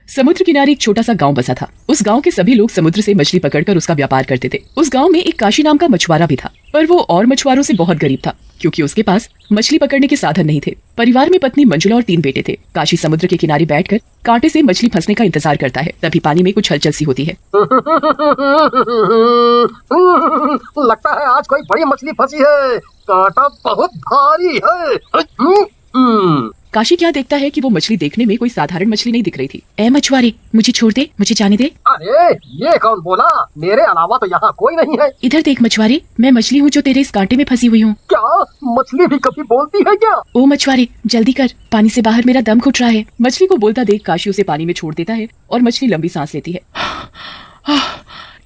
समुद्र किनारे एक छोटा सा गांव बसा था। उस गांव के सभी लोग समुद्र से मछली पकड़कर उसका व्यापार करते थे। उस गांव में एक काशी नाम का मछुआरा भी था, पर वो और मछुआरों से बहुत गरीब था क्योंकि उसके पास मछली पकड़ने के साधन नहीं थे। परिवार में पत्नी मंजुला और 3 बेटे थे। काशी समुद्र के किनारे बैठकर कांटे से मछली फंसने का इंतजार करता है। तभी पानी में कुछ हलचल सी होती है। लगता है आज कोई बड़ी मछली फंसी है। कांटा बहुत भारी है। काशी क्या देखता है कि वो मछली देखने में कोई साधारण मछली नहीं दिख रही थी। ए मछुआरे, मुझे छोड़ दे, मुझे जाने दे। अरे ये कौन बोला? मेरे अलावा तो यहाँ कोई नहीं है। इधर देख मछुआरे, मैं मछली हूँ जो तेरे इस कांटे में फंसी हुई हूँ। क्या मछली भी कभी बोलती है क्या? ओ मछुआरे, जल्दी कर, पानी से बाहर मेरा दम घुट रहा है। मछली को बोलता देख काशी उसे पानी में छोड़ देता है और मछली लंबी सांस लेती है।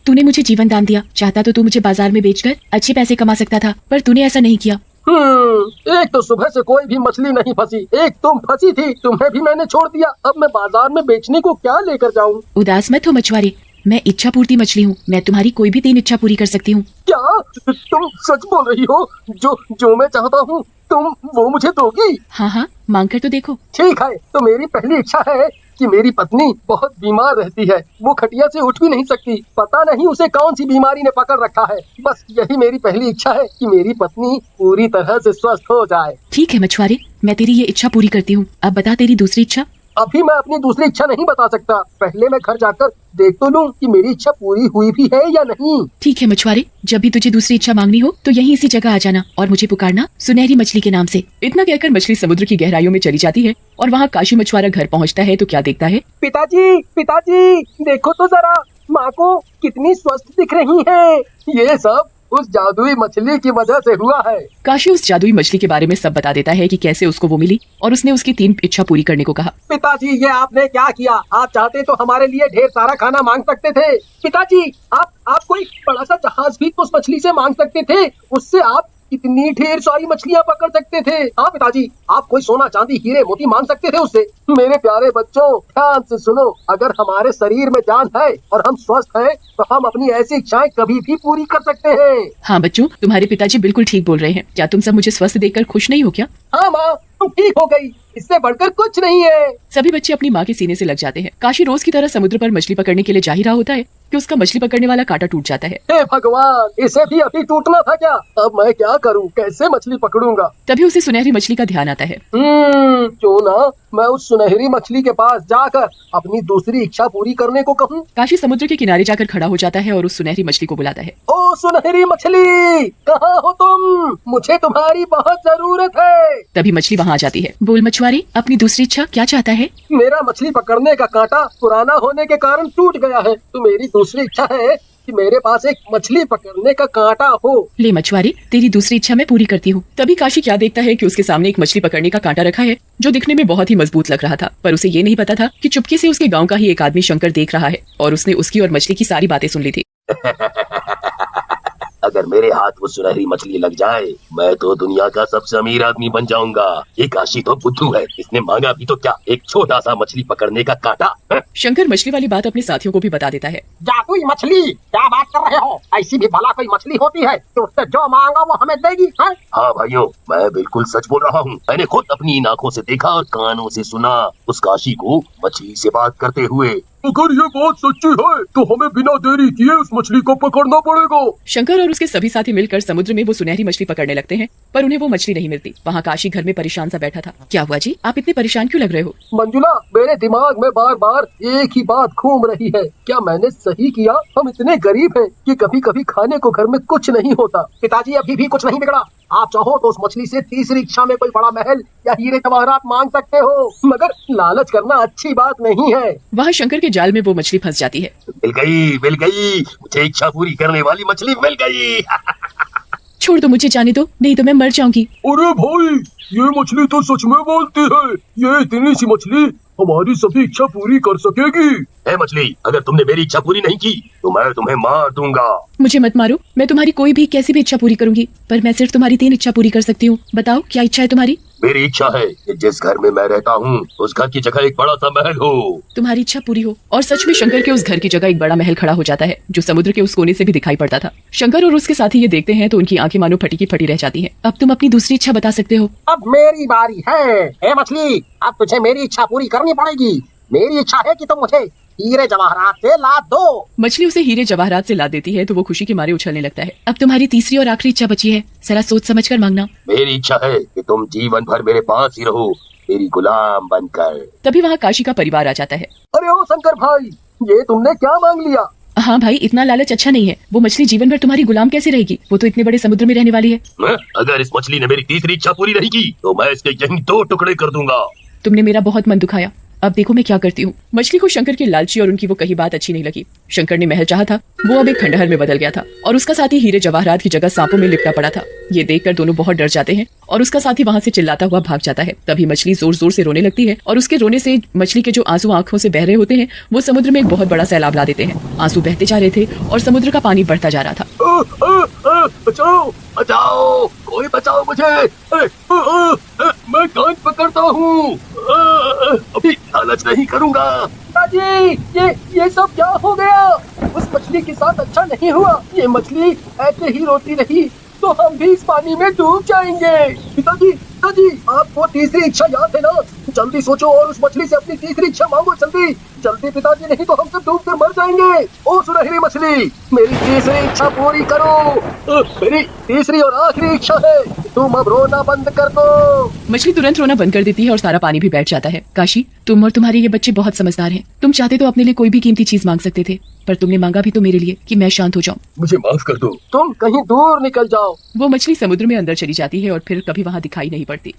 तूने मुझे जीवन दान दिया। चाहता तो तू मुझे बाजार में बेचकर अच्छे पैसे कमा सकता था, पर तूने ऐसा नहीं किया। एक तो सुबह से कोई भी मछली नहीं फंसी, एक तुम फंसी थी, तुम्हें भी मैंने छोड़ दिया। अब मैं बाजार में बेचने को क्या लेकर जाऊँ? उदास मत हो मछुआरे, मैं इच्छा पूर्ति मछली हूँ। मैं तुम्हारी कोई भी 3 इच्छा पूरी कर सकती हूँ। क्या तुम सच बोल रही हो? जो मैं चाहता हूँ तुम वो मुझे दोगी? हाँ हाँ, मांग कर तो देखो। ठीक है, तो मेरी पहली इच्छा है कि मेरी पत्नी बहुत बीमार रहती है। वो खटिया से उठ भी नहीं सकती। पता नहीं उसे कौन सी बीमारी ने पकड़ रखा है। बस यही मेरी पहली इच्छा है कि मेरी पत्नी पूरी तरह से स्वस्थ हो जाए। ठीक है मछुआरे, मैं तेरी ये इच्छा पूरी करती हूँ। अब बता तेरी दूसरी इच्छा। अभी मैं अपनी दूसरी इच्छा नहीं बता सकता। पहले मैं घर जाकर देख तो लूं कि मेरी इच्छा पूरी हुई भी है या नहीं। ठीक है मछुआरे, जब भी तुझे दूसरी इच्छा मांगनी हो तो यहीं इसी जगह आ जाना और मुझे पुकारना सुनहरी मछली के नाम से। इतना कहकर मछली समुद्र की गहराइयों में चली जाती है और वहाँ काशी मछुआरा घर पहुँचता है तो क्या देखता है? पिताजी, पिताजी, देखो तो जरा, माँ को कितनी स्वस्थ दिख रही है। ये सब उस जादुई मछली की वजह से हुआ है। काशी उस जादुई मछली के बारे में सब बता देता है कि कैसे उसको वो मिली और उसने उसकी 3 इच्छा पूरी करने को कहा। पिताजी, ये आपने क्या किया? आप चाहते तो हमारे लिए ढेर सारा खाना मांग सकते थे। पिताजी, आप कोई बड़ा सा जहाज भी तो उस मछली से मांग सकते थे। उससे आप कितनी ढेर सारी मछलियाँ पकड़ सकते थे। हाँ पिताजी, आप कोई सोना चांदी हीरे मोती मांग सकते थे उससे। मेरे प्यारे बच्चों, ध्यान से सुनो। अगर हमारे शरीर में जान है और हम स्वस्थ हैं, तो हम अपनी ऐसी इच्छाएं कभी भी पूरी कर सकते हैं। हाँ बच्चों, तुम्हारे पिताजी बिल्कुल ठीक बोल रहे हैं। क्या तुम सब मुझे स्वस्थ देखकर खुश नहीं हो क्या? हाँ माँ, तुम ठीक हो गई, इससे बढ़कर कुछ नहीं है। सभी बच्चे अपनी माँ के सीने से लग जाते हैं। काशी रोज की तरह समुद्र पर मछली पकड़ने के लिए जा ही रहा होता है कि उसका मछली पकड़ने वाला कांटा टूट जाता है। हे भगवान, इसे भी अभी टूटना था क्या? अब मैं क्या करूं? कैसे मछली पकड़ूंगा? तभी उसे सुनहरी मछली का ध्यान आता है। क्यों ना मैं उस सुनहरी मछली के पास जाकर अपनी दूसरी इच्छा पूरी करने को कहूं। काशी समुद्र के किनारे जाकर खड़ा हो जाता है और उस सुनहरी मछली को बुलाता है। ओ सुनहरी मछली, कहाँ हो तुम? मुझे तुम्हारी बहुत जरूरत है। तभी मछली वहाँ आ जाती है। बोल मछुआरे, अपनी दूसरी इच्छा क्या चाहता है? मेरा मछली पकड़ने का कांटा पुराना होने के कारण टूट गया है, तो मेरी दूसरी इच्छा है कि मेरे पास एक मछली पकड़ने का कांटा हो। ले मछुआरे, तेरी दूसरी इच्छा मैं पूरी करती हूँ। तभी काशी क्या देखता है कि उसके सामने एक मछली पकड़ने का कांटा रखा है जो दिखने में बहुत ही मजबूत लग रहा था, पर उसे ये नहीं पता था कि चुपके से उसके गांव का ही एक आदमी शंकर देख रहा है और उसने उसकी और मछली की सारी बातें सुन ली थी। अगर मेरे हाथ वो सुनहरी मछली लग जाए, मैं तो दुनिया का सबसे अमीर आदमी बन जाऊंगा। ये काशी तो बुद्धू है, इसने मांगा भी तो क्या, एक छोटा सा मछली पकड़ने का कांटा। शंकर मछली वाली बात अपने साथियों को भी बता देता है। जादुई मछली, क्या बात कर रहे हो? ऐसी भी भला कोई मछली होती है तो उससे जो मांगा वो हमें देगी? हाँ भाइयों, मैं बिल्कुल सच बोल रहा हूँ। मैंने खुद अपनी इन आँखों से देखा और कानों से सुना उस काशी को मछली से बात करते हुए। अगर ये बात सच्ची है तो हमें बिना देरी किए उस मछली को पकड़ना पड़ेगा। शंकर और उसके सभी साथी मिलकर समुद्र में वो सुनहरी मछली पकड़ने लगते हैं, पर उन्हें वो मछली नहीं मिलती। वहाँ काशी घर में परेशान सा बैठा था। क्या हुआ जी, आप इतने परेशान क्यों लग रहे हो? मंजुला, मेरे दिमाग में बार बार एक ही बात घूम रही है। क्या मैंने सही किया? हम इतने गरीब हैं कि कभी कभी खाने को घर में कुछ नहीं होता। पिताजी, अभी भी कुछ नहीं बिगड़ा। आप चाहो तो उस मछली से तीसरी इच्छा में कोई बड़ा महल या हीरे जवाहरात मांग सकते हो, मगर लालच करना अच्छी बात नहीं है। वहाँ शंकर के जाल में वो मछली फंस जाती है। मिल गई, मुझे इच्छा पूरी करने वाली मछली मिल गई। छोड़ दो, मुझे जाने दो, नहीं तो मैं मर जाऊंगी। अरे भाई, ये मछली तो सच में बोलती है। ये इतनी सी मछली हमारी सभी इच्छा पूरी कर सकेगी। ए मछली, अगर तुमने मेरी इच्छा पूरी नहीं की तो मैं तुम्हें मार दूंगा। मुझे मत मारो, मैं तुम्हारी कोई भी कैसी भी इच्छा पूरी करूंगी, पर मैं सिर्फ तुम्हारी 3 इच्छा पूरी कर सकती हूँ। बताओ क्या इच्छा है तुम्हारी? मेरी इच्छा है कि जिस घर में मैं रहता हूँ उस घर की जगह एक बड़ा सा महल हो। तुम्हारी इच्छा पूरी हो। और सच में शंकर के उस घर की जगह एक बड़ा महल खड़ा हो जाता है जो समुद्र के उस कोने से भी दिखाई पड़ता था। शंकर और उसके साथी ये देखते हैं तो उनकी आंखें मानो फटी की फटी रह जाती हैं। अब तुम अपनी दूसरी इच्छा बता सकते हो। अब मेरी बारी है। ए मछली, अब तुझे मेरी इच्छा पूरी करनी पड़ेगी। मेरी इच्छा है कि तुम मुझे हीरे जवाहरात से लाद दो। मछली उसे हीरे जवाहरात से लाद देती है तो वो खुशी के मारे उछलने लगता है। अब तुम्हारी तीसरी और आखिरी इच्छा बची है, जरा सोच समझ कर मांगना। मेरी इच्छा है कि तुम जीवन भर मेरे पास ही रहो, मेरी गुलाम बनकर। तभी वहाँ काशी का परिवार आ जाता है। अरे ओ शंकर भाई, ये तुमने क्या मांग लिया? हाँ भाई, इतना लालच अच्छा नहीं है। वो मछली जीवन भर तुम्हारी गुलाम कैसे रहेगी? वो तो इतने बड़े समुद्र में रहने वाली है। अगर इस मछली ने मेरी तीसरी इच्छा पूरी नहीं की तो मैं इसके यहीं 2 टुकड़े कर दूंगा। तुमने मेरा बहुत मन दुखाया, अब देखो मैं क्या करती हूँ। मछली को शंकर की लालची और उनकी वो कही बात अच्छी नहीं लगी। शंकर ने महल चाहा था, वो अब एक खंडहर में बदल गया था और उसका साथी हीरे जवाहरात की जगह सांपों में लिपटा पड़ा था। ये देखकर दोनों बहुत डर जाते हैं और उसका साथी वहाँ से चिल्लाता हुआ भाग जाता है। तभी मछली जोर जोर से रोने लगती है और उसके रोने से मछली के जो आंसू आंखों से बह रहे होते हैं वो समुद्र में एक बहुत बड़ा सैलाब ला देते हैं। आंसू बहते जा रहे थे और समुद्र का पानी बढ़ता जा रहा था। बचाओ बचाओ, कोई बचाओ मुझे, मैं कान पकड़ता हूँ, अभी लालच नहीं करूँगा। पिताजी, ये सब क्या हो गया? उस मछली के साथ अच्छा नहीं हुआ। ये मछली ऐसे ही रोती रही तो हम भी इस पानी में डूब जाएंगे। पिताजी, आपको तीसरी इच्छा याद है ना? जल्दी सोचो और उस मछली से अपनी तीसरी इच्छा मांगो, जल्दी जल्दी पिताजी, नहीं तो हम सब डूब कर मर जाएंगे। ओ सुनहरी मछली, मेरी तीसरी इच्छा पूरी करो। मेरी तीसरी और आखिरी इच्छा है, तुम अब रोना बंद कर दो। मछली तुरंत रोना बंद कर देती है और सारा पानी भी बैठ जाता है। काशी, तुम और तुम्हारे ये बच्चे बहुत समझदार हैं। तुम चाहते तो अपने लिए कोई भी कीमती चीज मांग सकते थे, पर तुमने मांगा भी तो मेरे लिए कि मैं शांत हो जाऊं। मुझे माफ कर दो। तुम कहीं दूर निकल जाओ। वो मछली समुद्र में अंदर चली जाती है और फिर कभी वहाँ दिखाई नहीं पड़ती।